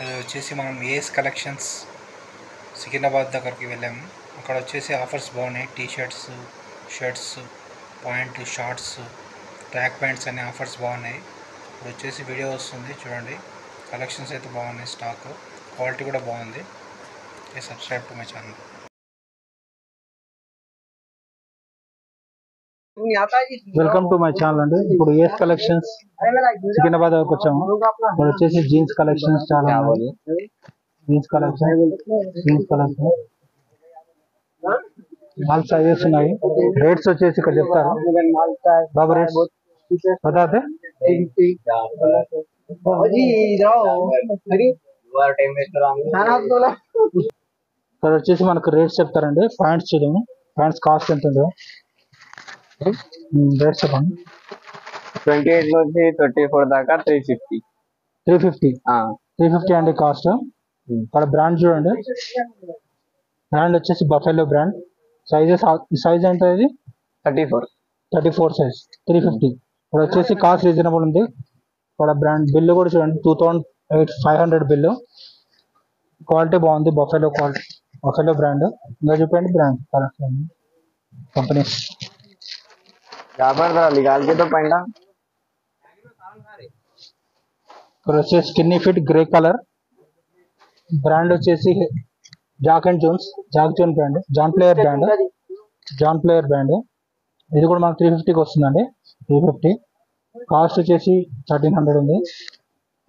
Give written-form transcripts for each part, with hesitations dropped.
వచ్చేసి మనం as collections Secunderabad దగ్గరికి వెళ్ళాము. అక్కడ వచ్చేసి ఆఫర్స్ బాగున్నాయి. టీషర్ట్స్, షర్ట్స్, పాయింట్లు, షార్ట్స్, ట్రాక్ ప్యాంట్స్ అనే ఆఫర్స్ బాగున్నాయి. ఇప్పుడు వచ్చేసి వీడియో వస్తుంది చూడండి. కలెక్షన్స్ అయితే బాగున్నాయి, స్టాక్ క్వాలిటీ కూడా బాగుంది. Subscribe to my channel. Welcome to my channel అండి. ఇప్పుడు ఏఎస్ కలెక్షన్స్ సికింద్రాబాద్ వరకు వచ్చాము. ఇప్పుడు వచ్చేసి జీన్స్ కలెక్షన్స్ చాలా ఉన్నాయి. జీన్స్ కలెక్షన్ ఆల్ సైజెస్ ఉన్నాయి. రేట్స్ వచ్చేసి ఇక్కడ చెప్తారు. బాబు రేట్స్ బతాతే ఇక్కడ వచ్చేసి మనకు రేట్స్ చెప్తారండి. ప్యాంట్స్ చూద్దాము. ప్యాంట్స్ కాస్ట్ ఎంత ఉందో రేట్స్ చెప్పండి. 28 నుంచి 34 దాకా 350 అండి కాస్ట్. ఇక్కడ బ్రాండ్ చూడండి. బ్రాండ్ వచ్చేసి బఫెలో బ్రాండ్. సైజ్ ఎంత ఇది? 34 సైజ్ 350. ఇక్కడ వచ్చేసి కాస్ట్ రీజనబుల్ ఉంది. ఇక్కడ బ్రాండ్ బిల్లు కూడా చూడండి, 2500 బిల్లు. క్వాలిటీ బాగుంది. Buffalo brand. ఇంకా చూపండి బ్రాండ్ కంపెనీ. ఇక్కడ వచ్చేసి skinny fit grey colour. Brand వచ్చేసి Jack brand, John Player brand. ఇది కూడా మనకు 350కి వస్తుందండి. 350 కాస్ట్ వచ్చేసి 1300 ఉంది.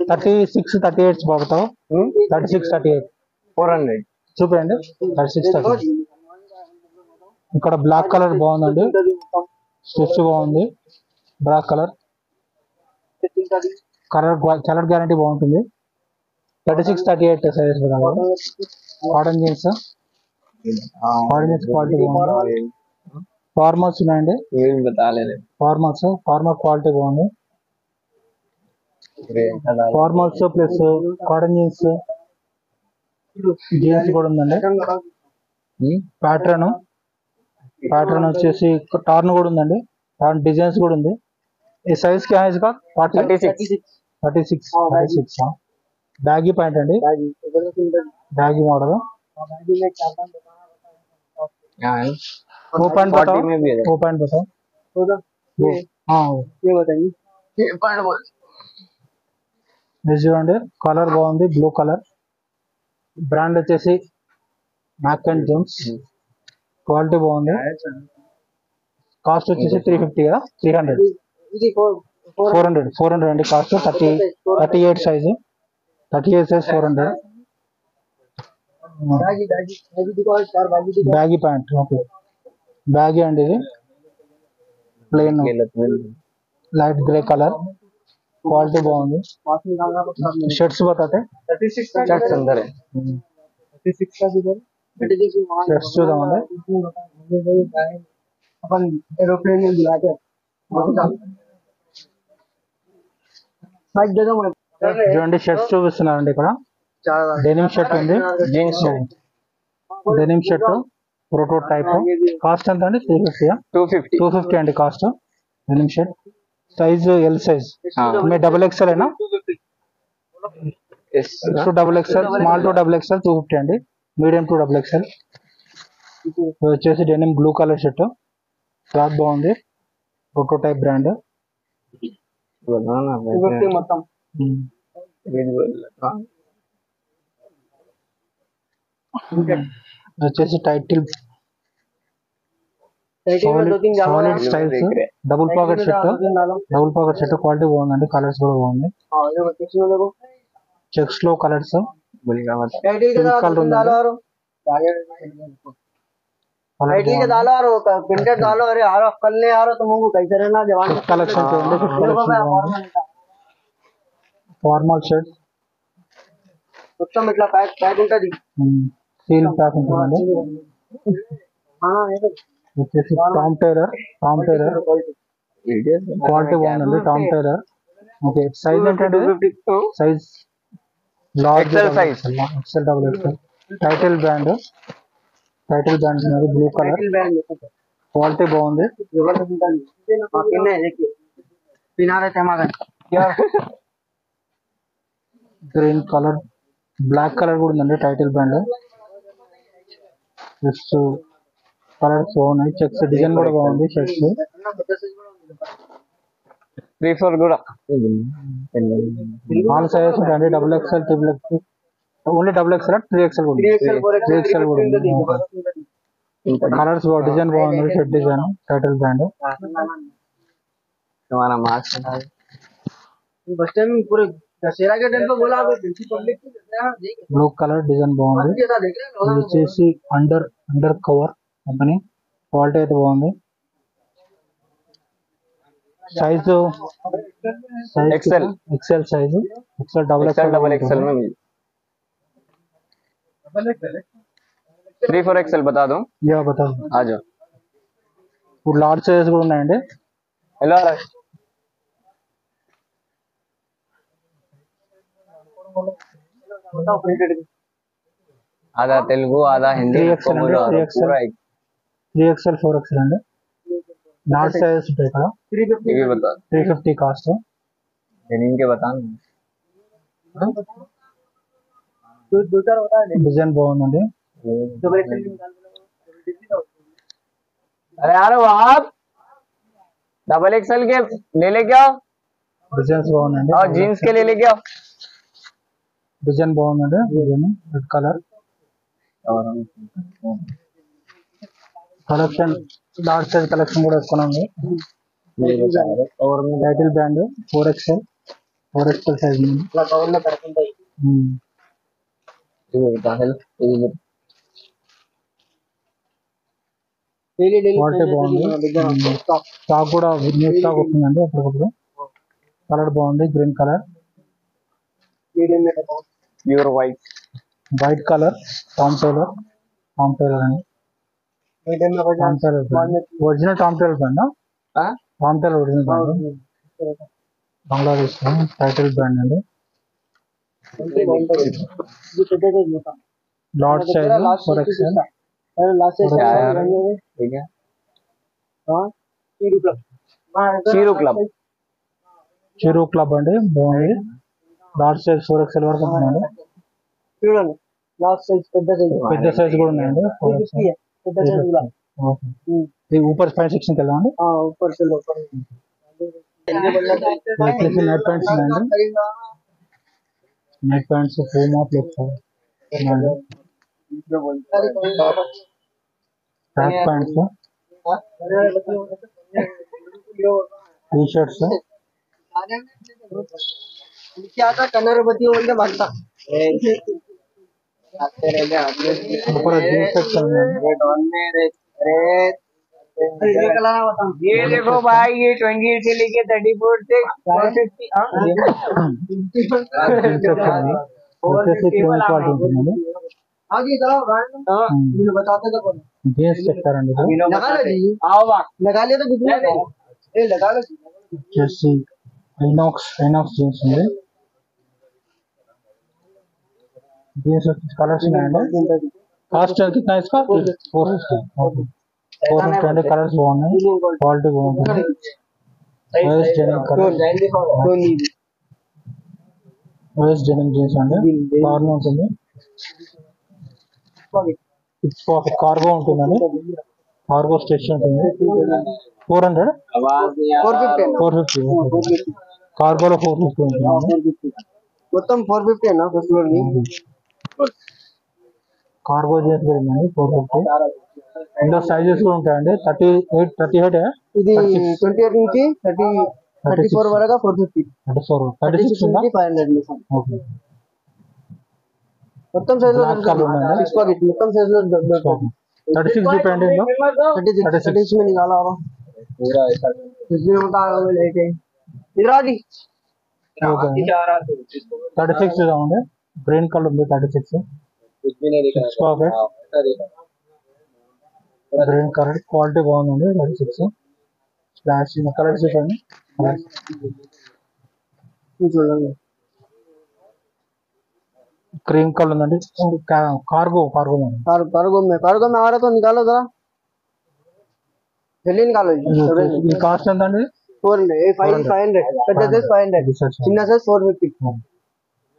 36-38 బాగుతావు. 36-38 400 చూపండి. 36-38. ఇక్కడ బ్లాక్ కలర్ బాగుందండి. స్విచ్ బాగుంది. బ్లాక్ కలర్ గ్యారంటీ బాగుంటుంది. 36-38 సైజ్. కాటన్ జీన్స్ క్వాలిటీ బాగుంది. ఫార్మల్స్ ఉన్నాయండి. ఫార్మల్ క్వాలిటీ బాగుంది. ఫార్మల్స్ ప్లస్ కాటన్ జీన్స్ కూడా ఉందండి. ప్యాటర్న్ వచ్చేసి టార్న్ కూడా ఉందండి. టార్న్ డిజైన్స్ కూడా ఉంది. ఈ సైజ్ కి 36. బ్యాగీ ప్యాంట్ అండి. Baggy model. ఓపెన్ చూడండి. కలర్ బాగుంది. Blue colour. బ్రాండ్ వచ్చేసి మ్యాక్ అండ్ జోన్స్. క్వాలిటీ బాగుంది. కాస్ట్ వచ్చేసి 350 కదా. 400 అండి cost. 38 size. 400. Baggy pant. Okay, baggy అండి. ఇది plain light grey colour. Quality బాగుంది. షర్ట్స్ బతాతే షర్ట్స్ చూద్దామండి. చూడండి షర్ట్స్ చూపిస్తున్నారండి. ఇక్కడ డెనిమ్ షర్ట్ ఉంది. Denim shirt proto type. Cost ఎంత అండి? 250 అండి cost. Denim shirt size L size. మీ XXL అయినా? XXL, స్మాల్ టు XXL 250 అండి. Medium to XXL. వచ్చేసి denim blue colour shirt. Cloth బాగుంది. Prototype brand. వచ్చేసి title solid styles double pocket shirt. Quality బాగుందండి. Colours కూడా బాగుంది. చెక్స్ లో colours. Colour ఉందండి. కలెక్షన్ చూడండి. ఫార్మల్ షర్ట్ మొత్తం ఇట్లా ప్యాక్ ఉంటుంది. సీల్ ప్యాక్ ఉంటుందండి. వచ్చేసి టామ్ టైలర్ క్వాలిటీ బాగుందండి. Tom Tailor. ఓకే, సైజ్ ఏంటంటే size large XL XXL. Title brand blue colour. Quality బాగుంది. గ్రీన్ కలర్ బ్లాక్ కలర్ కూడా ఉందండి టైటిల్ బ్రాండ్. షర్ట్స్ కలర్స్ బాగున్నాయి, చెక్స్ డిజైన్ కూడా బాగుంది షర్ట్స్. 3-4 కూడా ఆల్ సైజెస్ ఉంటాయండి, double XL, triple XL, only double XL, 3XL కూడా ఉంది, 3XL కూడా ఉంది. కలర్స్ డిజైన్ బాగుంది, షర్ట్ డిజైన్ టైటిల్ బ్రాండ్. हमारा मार्क्स बस टाइम पूरे दशहरा के टाइम पे बोला आप दिल्ली पब्लिक की బ్లూ కలర్ డిజైన్ బాగుంది. जैसा देख रहे ఇది వచ్చేసి అండర్ కవర్ కంపెనీ, క్వాలిటీ అయితే బాగుంది. Size XL XL size, XL double double XL में मिल 3-4 XL बता दूं యా బతా. आ जाओ. ఇప్పుడు లార్జ్ సైజెస్ కూడా ఉన్నాయండి. हेलो आधा तेलुगु आधा हिंदी 3XL बोलो, अंడి, पूरा 3XL 4XL అండి. లార్జ్ సైజెస్ ఉంటాయి ఇక్కడ. ये भी बता 350 కాస్ట్. डेनिम के बता दूसरा होता है డిజైన్ బాగుందండి. डबल एक्सएल निकाल अरे यार आप डबल एक्सएल के ले लेके आओ డిజైన్స్ బాగుందండి. और जीन्स के ले लेके आओ. డిజైన్ బాగుందండి, design red colour. Collection large size collection కూడా ఎక్కువ ఉంది. టైటిల్ బ్రాండ్ 4XL సైజ్ ఉంది. ఇలా కవర్ లో పెడుతుంటాయి డైలీ క్వాలిటీ బాగుంది. స్టాక్ కూడా న్యూ స్టాక్ వస్తుందండి అప్పటికప్పుడు. కలర్ బాగుంది, గ్రీన్ కలర్, మీడియం में बताओ pure white white colour, Tom Tailor అండి. मीडियम में Tom Tailor original Tom Tailor brand, Tom Tailor original brand, Bangladesh title brand అండి. Large size 4XL. लास्ट से क्या यार ठीक है हां शीरू क्लब शीरू क्लब చిరు క్లబ్ అండి, బాగుంది. లార్జ్ సైజ్ 4XL వరకు ఉందండి. చూడండి లాస్ట్ సైజ్ పెద్ద సైజ్ కూడా ఉన్నాయండి 4XL. పెద్ద సైజ్ కూడా ఓకే, ఇది ऊपर पैंट सेक्शन के लाऊंगा. हां ऊपर से लो ऊपर వచ్చేసి నైట్ ప్యాంట్స్ ఉన్నాయండి. Night pants Puma plus track pants, T shirts, क्या था कनरबती बोलते भागता ऊपर जीन्स सेक्शन ये देखो भाई ये 28 से लेके 34 से 450 వచ్చేసి ప్రీమియం క్వాలిటీ ఉంటుందండి. आगे चलो मैंने बताते तो कौन జీన్స్ చెప్తారండి. लगा लो जी आओ बा लगा लिया तो कितना ए लगा लो వచ్చేసి ఐనాక్స్ జీన్స్ ఉంది. జీన్స్ కలర్స్ ఉన్నాయండి. కాస్ట్ कितना इसका 450. ఓకే, 450 కలర్స్ బాగున్నాయి, క్వాలిటీ బాగుంటుంది. వైస్ డెనిమ్ కలర్, వైస్ డెనిమ్ జీన్స్ అండి, బాగానే ఉంటుంది. కార్గో ఉంటుందండి, కార్గో స్టేషన్ ఉంటుంది. 400 450 కార్గోలో 450 ఉంటుంది. మొత్తం 450 అన్న ఫస్ట్ ఫ్లోర్ ని కార్గో జీన్స్ కూడా ఉందండి 450. ఇందులో సైజెస్ కూడా ఉంటాయండి. 38 ఇది 28 నుంచి 34 వరకు 450 36 ఉందా? నుంచి 500 ఓకే, మొత్తం సైజ్ లో బ్లాక్ కలర్ ఉందండి. 6 పాకెట్ మొత్తం సైజ్ లో 36 చూపండి. ఇందులో 36 में निकाला होगा पूरा ऐसा इसमें होता है लेके इधर आ जी ఓకే, 36 చూడండి. గ్రీన్ కలర్ ఉంది 36. कुछ भी नहीं दिखा 6 పాకెట్ గ్రీన్ కలర్, క్వాలిటీ బాగుందండి. 36 స్లాష్ కలర్స్ చూడండి. क्रीम कलर ఉందండి. कार्गो कार्गो में आ रहा तो निकालो जरा जल्दी निकालो जी ఈ కాస్ట్ ఎంత అండి? 500 పెద్ద సైజ్ 500 చిన్న సైజ్ 450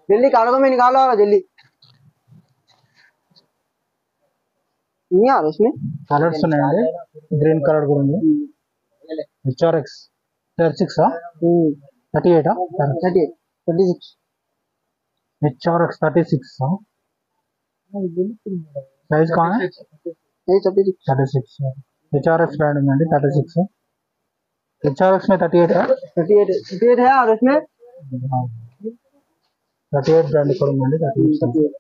जल्दी कार्गो में निकालो जल्दी नहीं आ रहा इसमें। కలర్స్ ఉన్నాయండి, గ్రీన్ కలర్ కూడా ఉంది. హెచ్ఆర్ఎక్స్ 36 38 36 హెచ్ఆర్ఎక్స్ 36 साइज कहाँ है? नहीं 36 36 HRX ब्रांड ఉందండి 36 HRX में 38 है 38 है और इसमें 38 ब्रांड ఇక్కడ ఉందండి 38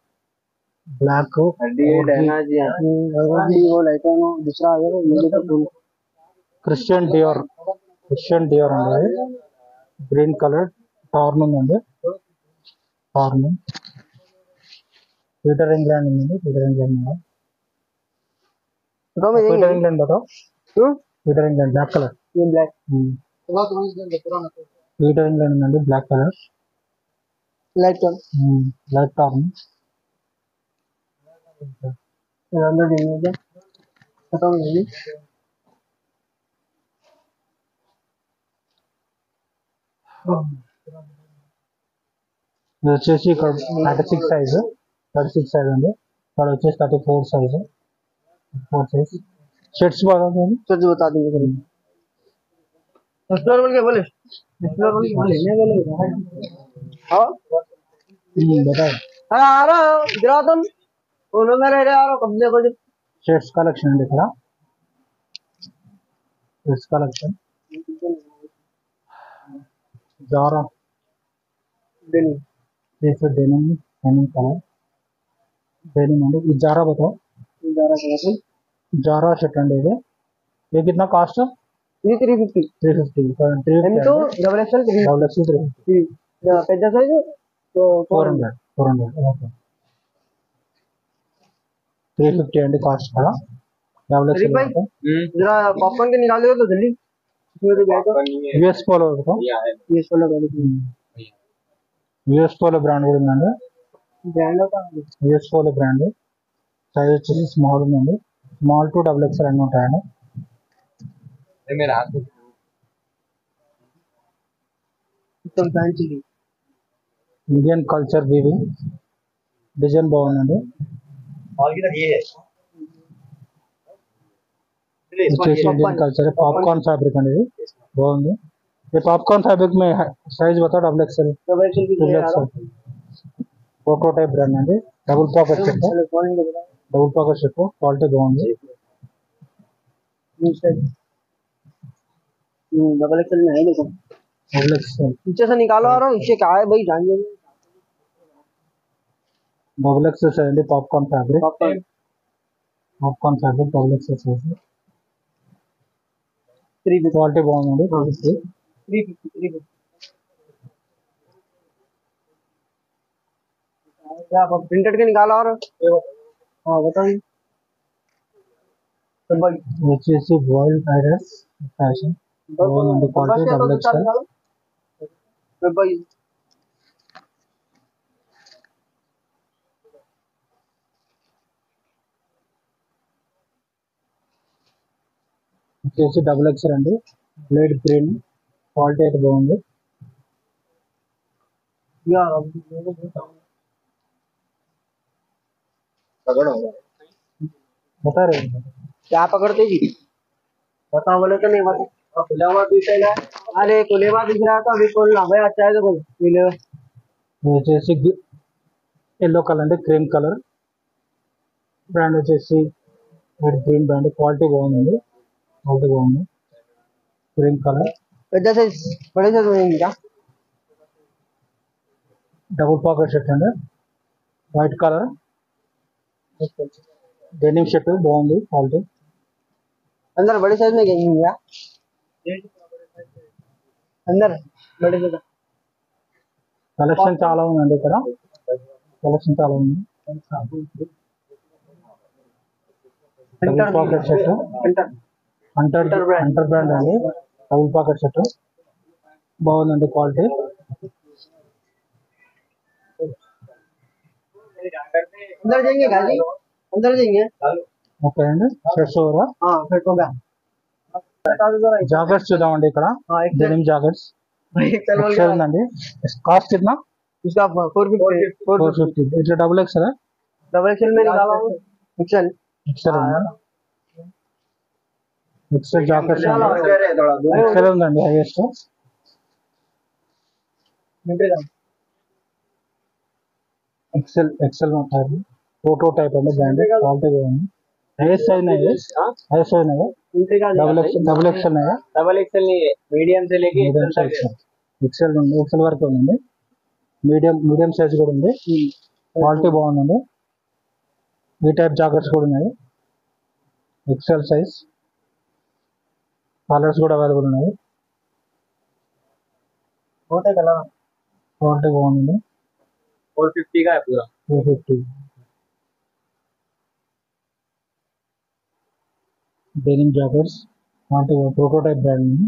ब्लैक 38 है ना जी अभी वो लाइट है दूसरा आ गया ये तो క్రిస్టియన్ డియోర్ అండి, గ్రీన్ కలర్ టార్న్ ఉందండి, టార్న్ पीटर इंग्लैंड ఉందండి, पीटर इंग्लैंड तो मैं पीटर इंग्लैंड बताओ. क्यों पीटर इंग्लैंड ब्लैक कलर ये ब्लैक पीटर इंग्लैंड ఉందండి, బ్లాక్ కలర్ लाइट कौन లైట్ టార్న్ अंदर देंगे क्या खत्म नहीं ఇది వచ్చేసి ఇక్కడ 36 సైజ్ అండి, ఇక్కడ వచ్చేసి 34 సైజ్ 4 సైజ్ షర్ట్స్ బాగా सर जी बता देंगे एक्सप्लोर बोल के बोले लेने बोले हाँ बताओ. हाँ आ रहा है इधर आओ तुम उन्होंने रह रहे आ रहा कब देखो जी షర్ట్స్ కలెక్షన్ అండి, ఇక్కడ షర్ట్స్ కలెక్షన్ జారా डेनिम जैसे डेनिम कलर डेनिम अंडी ये जारा बताओ. जारा कलर जारा शर्ट अंडी ये कितना कास्ट है? ये 350 350 एम तो डबल एक्सएल 350 पेज साइज तो 400 ओके 350 अंडी कास्ट కదా डबल एक्सएल जरा पॉपकॉर्न के निकाल दो तो जल्दी इसमें तो बैठो यूएस पोलो बताओ. ये सोलो वाली यूएस पोलो ब्रांड కూడా ఉందండి, ब्रांड का యూఎస్ పోలో బ్రాండ్ సైజ్ వచ్చేసి స్మాల్ ఉందండి, స్మాల్ టు డబుల్ ఎక్స్ఎల్ అన్నీ ఉంటాయండి. एकदम fancy Indian culture weaving design బాగుందండి, వచ్చేసి ఇండియन कल्चर है. पॉपकॉर्न फैब्रिक अंడి ఇది బాగుంది. ये पॉपकॉर्न फैब्रिक में साइज बताओ डबल एक्सएल डबल एक्सएल की ट्रिपल एक्सएल प्रोटोटाइप ब्रांड अंడి, डबल पॉकेट షర్ట్ క్వాలిటీ బాగుంది. डबल एक्सएल में है देखो डबल एक्सएल नीचे से निकालो आ रहा हूँ नीचे क्या है भाई जान जाइए डबल एक्सएल అండి popcorn fabric double XL size quality బాగుందండి. 350 आप प्रिंटेड के निकालो और हाँ बताइए तो भाई వచ్చేసి వరల్డ్ ఐరస్ ఫ్యాషన్ బాగుందండి, క్వాలిటీ డబల్ एक्सएल तो भाई వచ్చేసి డబుల్ ఎక్స్ఎల్ అండి, బ్లేడ్ గ్రీన్ క్వాలిటీ అయితే బాగుంది. यार बता रहे हैं क्या पकड़ते जी बता बोले तो नहीं बता खुला हुआ पीछे ना अरे खुले हुआ दिख रहा था अभी खोलना भाई अच्छा है तो बोल मिले వచ్చేసి ఎల్లో కలర్ అండి, క్రీమ్ కలర్ బ్రాండ్ వచ్చేసి గ్రీన్ బ్రాండ్ క్వాలిటీ బాగుందండి, क्रीम कलर जैसे बड़े से तो नहीं क्या डबल पॉकेट शर्ट अंడి, వైట్ కలర్ डेनिम शर्ट బాగుంది క్వాలిటీ. अंदर बड़े साइज में गई क्या अंदर बड़े साइज కలెక్షన్ చాలా ఉందండి, ఇక్కడ కలెక్షన్ చాలా ఉంది. డబుల్ పాకెట్ షర్ట్ అంటర్ బ్రాండ్ అండి, డబుల్ పాకెట్ షర్ట్ బాగుందండి క్వాలిటీ. अंदर जाएंगे गाजी अंदर जाएंगे ఓకే అండి, షర్ట్స్ ఓవరా हाँ फिर तो क्या జాకెట్స్ చూద్దామండి. ఇక్కడ हाँ డెనిమ్ జాకెట్స్ एक्सेल बोल ఎక్సెల్ ఉందండి, కాస్ట్ कितना इसका 450 450 ఇట్లా డబుల్ ఎక్స్ఎల్ डबल एक्सेल में निकाला हूँ एक्सेल ఎక్సెల్ ఉందా? ఎక్సెల్ జాకెట్స్ थोड़ा दूर ఎక్సెల్ ఉందండి హైయెస్ట్. ఎక్సెల్ ఉంటారు. ఫోటో టైప్ అండి బ్రాండ్ క్వాలిటీ బాగుంది. Highest size highest size double XL double XL नहीं है, मीडियम से लेके మీడియం एक्सएल तक సైజ్ है। ఎక్సెల్ ఉంది, ఎక్సెల్ వరకు ఉందండి. మీడియం సైజ్ కూడా ఉంది. క్వాలిటీ బాగుందండి. ఈ టైప్ జాకెట్స్ కూడా ఉన్నాయి. ఎక్సెల్ సైజ్ కలర్స్ కూడా అవైలబుల్ ఉన్నాయి. క్వాలిటీ బాగుంది. 450 का है पूरा। 250 denim jackets quality prototype brand ఉంది.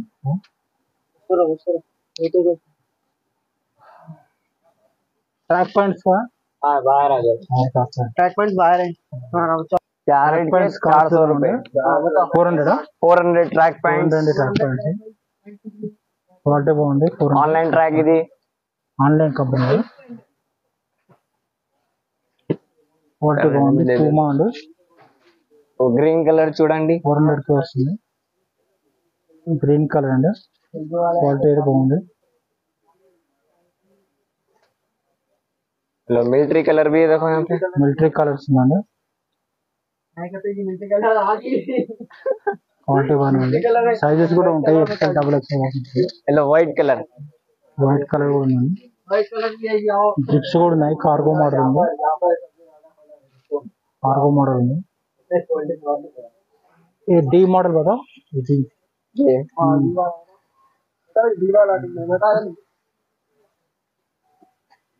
ట్రాక్ పాయింట్స్ हाँ बाहर आ जाओ। ट्रैक पॉइंट बाहर है। हाँ क्या रेट के? 400 रुपए। 400 400 track pant. 400 track points quality బాగుంది. 400 ఆన్లైన్ ట్రాక్ ఇది, ఆన్లైన్ కంపెనీ క్వాలిటీ బాగుంది. పూమా అండి గ్రీన్ కలర్ చూడండి, 400కి వస్తుంది. గ్రీన్ కలర్ అండి క్వాలిటీ అయితే బాగుంది. मिलिट्री कलर भी है, देखो यहाँ पे। మిలిటరీ కలర్స్ ఉందండి. క్వాలిటీ బాగుంది. సైజెస్ కూడా ఉంటాయి. XL double XL hello white colour. White colour కూడా ఉందండి. జిప్స్ కూడా ఉన్నాయి. కార్గో మోడల్ ఉంది. కార్గో మోడల్ ఉంది. ये डी मॉडल बताओ. डी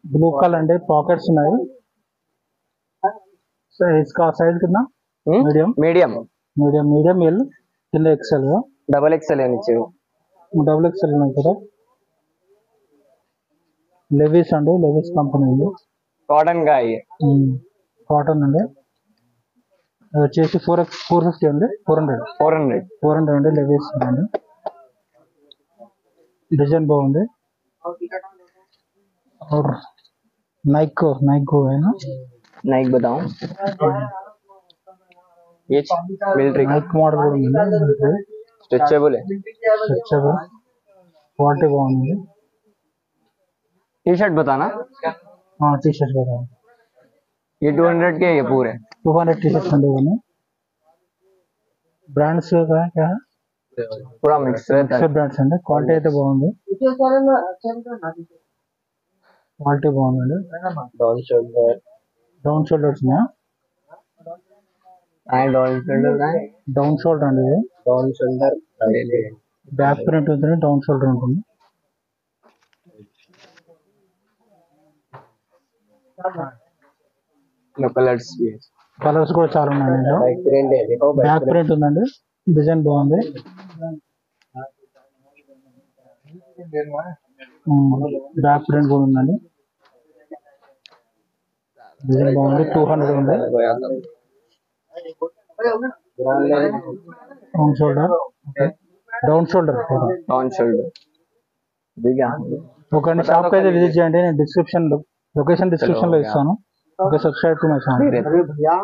ब्लू कलर अंडे पॉकेट्स ఉన్నాయి. सर इसका साइज कितना? मीडियम मीडियम मीडियम एल కింద ఎక్సెల్ डबल एक्सएल है नीचे। డబుల్ ఎక్సెల్ ఉన్నాయి కదా. లెవిస్ అండి, లెవిస్ కంపెనీ ఉంది. कॉटन का है ये। కాటన్ అండి. అది వచ్చేసి 450 అండి. 400 అండి. లెవిస్ అండి. డిజైన్ బాగుంది. और नाइक है ना. नाइक बताओ, ये मिलिट्री नाइक मॉडल కూడా ఉంది. स्ट्रेचेबल है। స్ట్రెచబుల్ క్వాలిటీ బాగుంది. टी शर्ट बताना, टी शर्ट बताओ. ये 200 के है ये पूरे। 200 टी शर्ट अंडे बने. ब्रांड्स का क्या है? पूरा मिक्स रहता है। सब ब्रांड्स अंडे. क्वालिटी అయితే బాగుంది. క్వాలిటీ బాగుందండి. डॉन शोल्डर, డౌన్ షోల్డర్స్ ఉన్నాయా? डॉन शोल्डर है। డౌన్ షోల్డర్ అండి. ఇది डॉन शोल्डर బ్యాక్ ప్రింట్ ఉంటుంది. డౌన్ షోల్డర్ ఉంటుంది. कलर्स भी है। కలర్స్ కూడా చాలా ఉన్నాయి. बैक प्रिंट है, देखो బ్యాక్ ప్రింట్ ఉందండి. డిజైన్ బాగుంది. బ్యాక్ ప్రింట్ కూడా ఉందండి. డిజైన్ బాగుంది. 200 ఉంది. డౌన్ షోల్డర్ डॉन शोल्डर दिखा। ఓకే అండి. షాప్కి అయితే విజిట్ చేయండి. నేను లొకేషన్ డిస్క్రిప్షన్ లో ఇస్తాను. Okay, subscribe to my channel. भैया